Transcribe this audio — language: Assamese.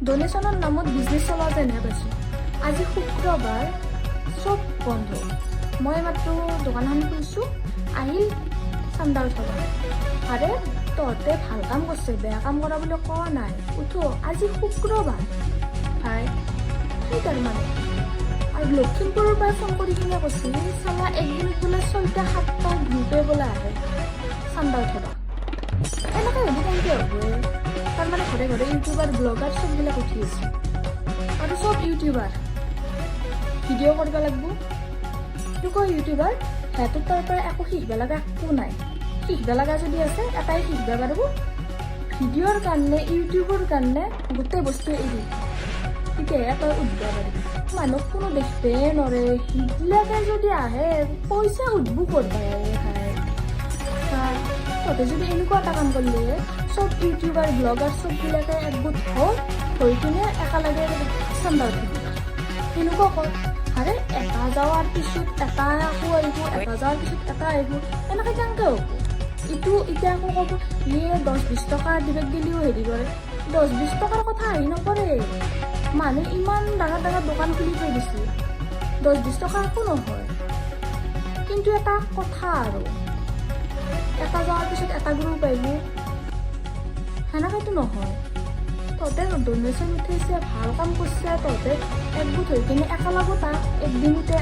ডোনেশ্যনৰ নামত বিজনেছ চলা যেনহে পাইছোঁ। আজি শুক্ৰবাৰ, চব বন্ধ। মই মাত্ৰ দোকানখন খুলিছোঁ, আহিল চান্দা উঠাব। আৰে তহঁতে ভাল কাম কৰিছে, বেয়া কাম কৰা বুলি কোৱা নাই। উঠো, আজি শুক্ৰবাৰ ভাই, কি তাৰমানে? আৰু লখিমপুৰৰ পৰা ফোন কৰি কিনে কৈছিল চালা একদিনত বোলে 6-7টা গ্ৰুপে বোলে আহে চান্দা উঠাবা। এনেকৈ হ'লে কেনেকৈ হ'ব? তাৰমানে ঘৰে ঘৰে ইউটিউবাৰ ব্লগাৰ চববিলাক উঠি আছে, আৰু চব ইউটিউবাৰ ভিডিঅ' কৰিব লাগিব। এনেকুৱা ইউটিউবাৰ সিহঁতৰ তাৰ পৰা একো শিকিব লগা একো নাই। শিকিব লগা যদি আছে এটাই শিকিব পাৰিব, ভিডিঅ'ৰ কাৰণে ইউটিউবৰ কাৰণে গোটেই বস্তু এৰি তেতিয়াহে তই উঠিব পাৰিবি। মানুহক কোনো দেখিবই নৰে, সিবিলাকে যদি আহে পইচা উঠবো কৰবা খাই। তহঁতে যদি এনেকুৱা এটা কাম কৰিলে চব ইউটিউবাৰ ব্লগাৰ চববিলাকে একগোট হৈ কিনে একেলগে চান্দা উঠিব, সেনেকুৱা কৰ। আৰে এটা যাৱাৰ পিছত এটা আকৌ আহিব, এটা যাৱাৰ পিছত এটা আহিব, এনেকৈ কেনেকৈ হ'ব? ইটো এতিয়া আকৌ ক'ব ইয়ে 10-20 টকা দিবে গেলিও হেৰি কৰে। 10-20 টকাৰ কথা আহি নপৰে। মানুহ ইমান ডাঙৰ ডাঙৰ দোকান খুলি থৈ দিছে, 10-20 টকা একো নহয়। কিন্তু এটা কথা, আৰু এটা যোৱাৰ পিছত এটা গ্ৰুপ আহিব, সেনেকৈতো নহয়। তহঁতে ডনেশ্যন উঠাইছে, ভাল কাম কৰিছে, তহঁতে একগোট হৈ কিনে একেলগত একদিনতে